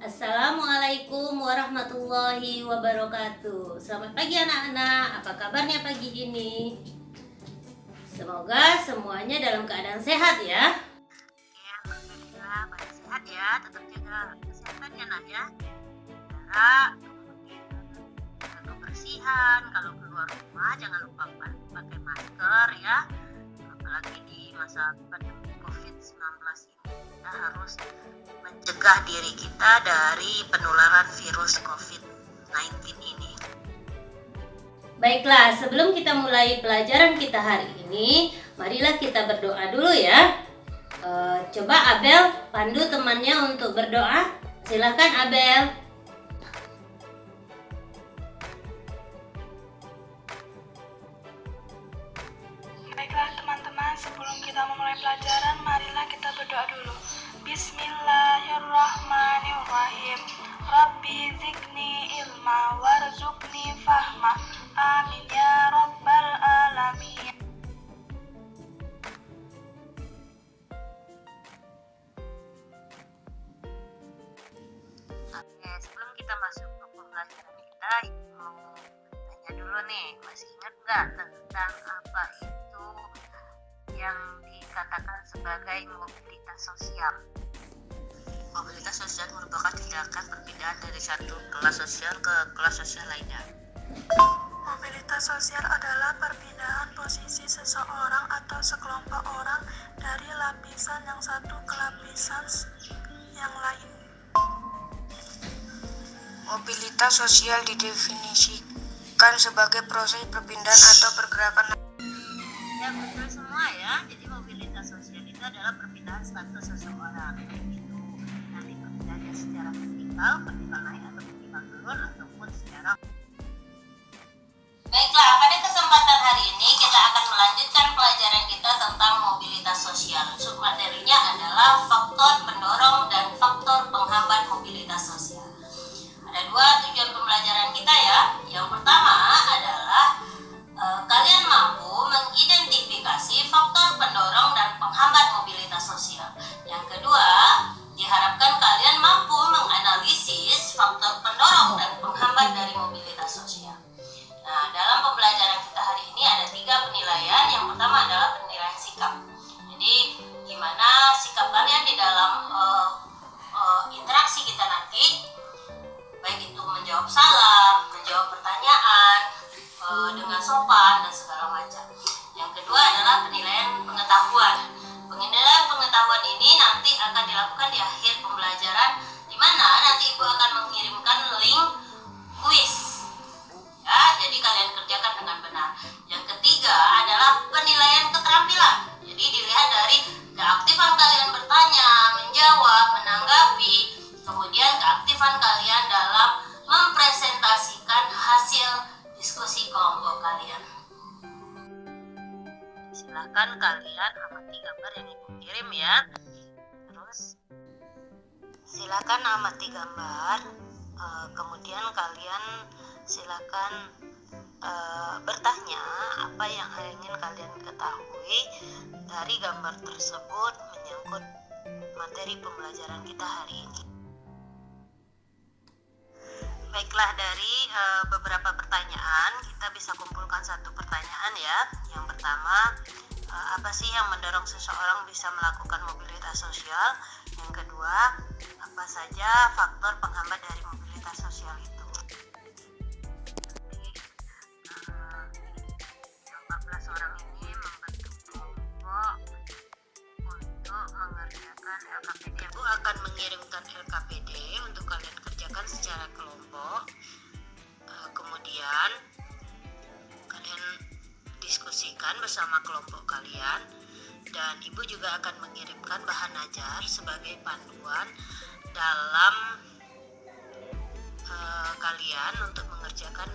Assalamualaikum warahmatullahi wabarakatuh. Selamat pagi anak-anak, apa kabarnya pagi ini? Semoga semuanya dalam keadaan sehat ya. Ya, alhamdulillah pada sehat ya. Tetap jaga kesehatan ya nak ya. Jarak, kemudian jaga kebersihan. Kalau keluar rumah jangan lupa pakai masker ya. Apalagi di masa pandemi COVID-19 ini kita harus mencegah diri kita dari penularan virus COVID-19 ini. Baiklah, sebelum kita mulai pelajaran kita hari ini, marilah kita berdoa dulu ya. Coba Abel pandu temannya untuk berdoa. Silakan Abel. Baiklah teman-teman, sebelum kita memulai pelajaran, marilah kita berdoa dulu. Bismillahirrahmanirrahim. Rabbi zidni ilma warzuqni fahma. Amin ya rabbal alamin. Oke, sebelum kita masuk ke pembelajaran kita, mau tanya dulu nih, masih ingat nggak tentang apa itu yang dikatakan sebagai mobilitas sosial? Mobilitas sosial merupakan tindakan perpindahan dari satu kelas sosial ke kelas sosial lainnya. Mobilitas sosial adalah perpindahan posisi seseorang atau sekelompok orang dari lapisan yang satu ke lapisan yang lain. Mobilitas sosial didefinisikan sebagai proses perpindahan atau pergerakan. Ya betul semua ya. Jadi mobilitas sosial itu adalah perpindahan status seseorang. Itu nanti perpindahannya secara vertikal naik atau vertikal turun ataupun secara. Baiklah, pada kesempatan hari ini kita akan melanjutkan pelajaran kita tentang mobilitas sosial. Submaterinya adalah faktor pendorong dan faktor penghambat mobilitas sosial. Ada dua tujuan pembelajaran kita ya. Yang pertama adalah kalian mampu mengidentifikasi faktor pendorong dan penghambat mobilitas sosial. Yang kedua, diharapkan kalian mampu menganalisis faktor pendorong dan penghambat dari mobilitas sosial. Nah, dalam pembelajaran kita hari ini ada 3 penilaian. Yang pertama adalah penilaian sikap. Jadi, gimana sikap kalian di dalam interaksi kita nanti, baik itu menjawab salam, menjawab pertanyaan dengan sopan dan segala macam. Yang kedua adalah penilaian pengetahuan. Penilaian pengetahuan ini nanti akan dilakukan di akhir pembelajaran, di mana nanti Ibu akan mengirimkan link kuis. Ya, jadi kalian kerjakan dengan benar. Yang ketiga adalah penilaian keterampilan. Jadi dilihat dari keaktifan kalian bertanya, menjawab, menanggapi, kemudian keaktifan kalian dalam mempresentasikan hasil diskusi kelompok kalian. Silahkan kalian amati gambar yang Ibu kirim ya. Terus silakan amati gambar. Kemudian kalian silakan bertanya apa yang ingin kalian ketahui dari gambar tersebut menyangkut materi pembelajaran kita hari ini. Baiklah, dari beberapa pertanyaan kita bisa kumpulkan satu pertanyaan ya. Yang pertama, apa sih yang mendorong seseorang bisa melakukan mobilitas sosial? Yang kedua, apa saja faktor penghambat dari mobilitas sosial itu? Jadi, 14 orang ini membentuk kelompok untuk mengerjakan LKPD. Aku akan mengirimkan LKPD untuk kalian kerjakan secara kelompok. Kemudian kalian diskusikan bersama kelompok kalian, dan Ibu juga akan mengirimkan bahan ajar sebagai panduan dalam kalian untuk mengerjakan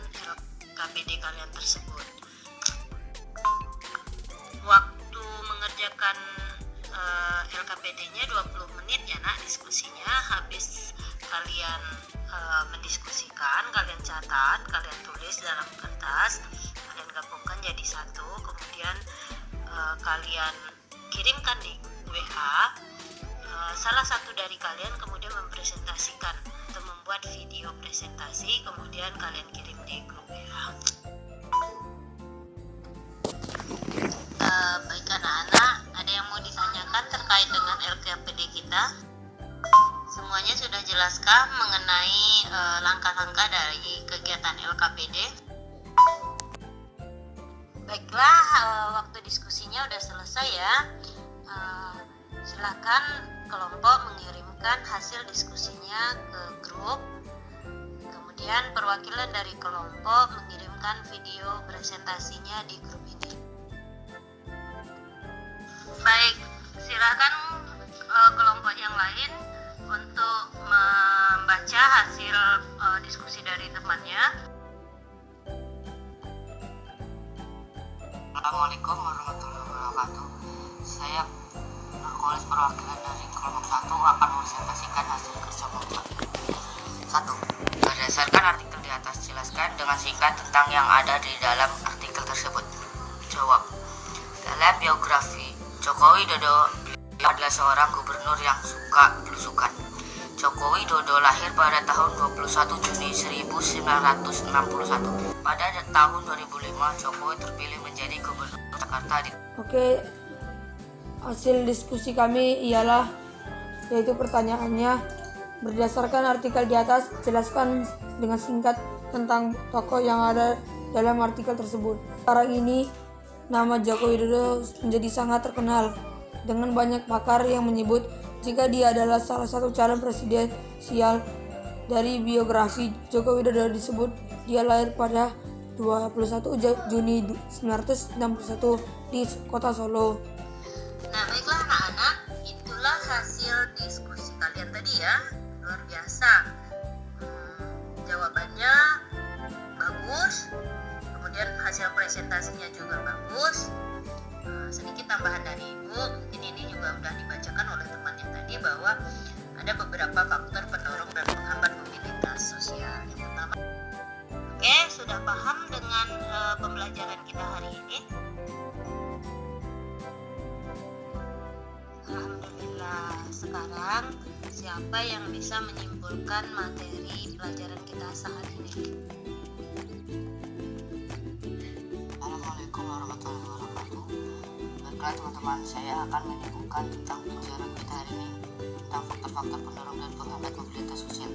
LKPD kalian tersebut. Waktu mengerjakan LKPD-nya 20 menit ya nak, diskusinya. Habis kalian mendiskusikan, kalian catat, kalian tulis dalam kertas, kalian gabungkan jadi satu, kemudian kalian kirimkan di WA. Salah satu dari kalian kemudian mempresentasikan membuat video presentasi, kemudian kalian kirim di grup WA. Baik anak-anak, ada yang mau ditanyakan terkait dengan LKPD kita? Semuanya sudah jelaskah mengenai langkah-langkah dari kegiatan LKPD? Baiklah, waktu diskusinya udah selesai ya. Silakan kelompok mengirimkan hasil diskusinya ke grup. Kemudian perwakilan dari kelompok mengirimkan video presentasinya di grup ini. Baik, silakan kelompok yang lain untuk membaca hasil diskusi dari temannya. Assalamualaikum warahmatullahi wabarakatuh. Saya Nurkolis, perwakilan dari kelompok 1 akan mempresentasikan hasil kerja kelompok 1. Berdasarkan artikel di atas, jelaskan dengan singkat tentang yang ada di dalam artikel tersebut. Jawab. Dalam biografi Joko Widodo, beliau adalah seorang gubernur yang suka belusukan. Joko Widodo lahir pada tahun 21 Juni 1961. Pada tahun 2005, Jokowi terpilih menjadi gubernur Jakarta. Oke, hasil diskusi kami ialah, yaitu pertanyaannya, berdasarkan artikel di atas, jelaskan dengan singkat tentang tokoh yang ada dalam artikel tersebut. Sekarang ini, nama Joko Widodo menjadi sangat terkenal, dengan banyak pakar yang menyebut jika dia adalah salah satu calon presidensial. Dari biografi Joko Widodo disebut dia lahir pada 21 Juni 1961 di kota Solo. Nah, baiklah anak-anak, itulah hasil diskusi kalian tadi ya. Luar biasa. Jawabannya bagus, kemudian hasil presentasinya juga bagus. Sedikit tambahan dari Ibu, mungkin ini juga sudah dibacakan oleh temannya tadi bahwa ada beberapa faktor pendorong dan penghambat mobilitas sosial. Yang pertama, oke, sudah paham dengan pembelajaran kita hari ini? Alhamdulillah. Sekarang siapa yang bisa menyimpulkan materi pelajaran kita saat ini? Assalamualaikum warahmatullahi wabarakatuh. Baiklah teman-teman, saya akan menyebutkan tentang pelajaran kita hari ini tentang faktor-faktor pendorong dan penghambat mobilitas sosial.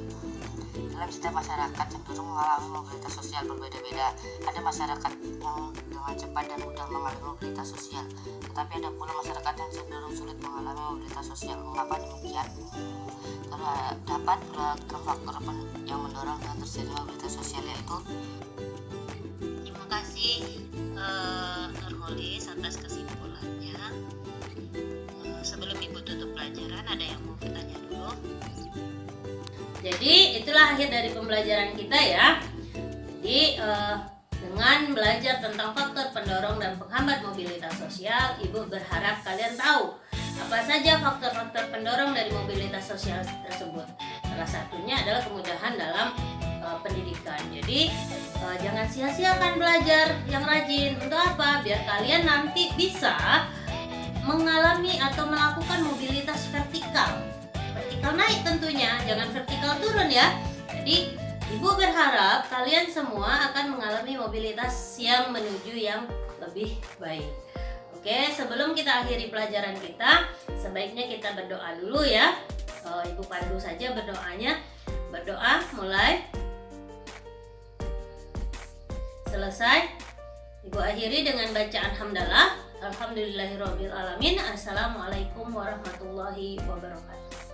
Dalam setiap masyarakat cenderung mengalami mobilitas sosial berbeda-beda. Ada masyarakat yang dengan cepat dan mudah mengalami mobilitas sosial, tetapi ada pula masyarakat yang cenderung sulit mengalami mobilitas sosial. Mengapa demikian? Terdapat beragam faktor yang mendorong dan terjadi mobilitas sosial, yaitu. Terima kasih Nurholis atas kesimpulannya. Sebelum Ibu tutup pelajaran, ada yang mau bertanya dulu? Jadi itulah akhir dari pembelajaran kita ya. Jadi dengan belajar tentang faktor pendorong dan penghambat mobilitas sosial, Ibu berharap kalian tahu apa saja faktor-faktor pendorong dari mobilitas sosial tersebut. Salah satunya adalah kemudahan dalam pendidikan. Jadi jangan sia-siakan belajar yang rajin. Untuk apa? Biar kalian nanti bisa mengalami atau melakukan mobilitas vertikal. Vertikal naik tentunya, jangan vertikal turun ya. Jadi Ibu berharap kalian semua akan mengalami mobilitas yang menuju yang lebih baik. Oke, sebelum kita akhiri pelajaran kita, sebaiknya kita berdoa dulu ya. Ibu pandu saja berdoanya. Berdoa mulai. Selesai. Ibu akhiri dengan bacaan hamdalah. Alhamdulillahirobbilalamin. Assalamualaikum warahmatullahi wabarakatuh.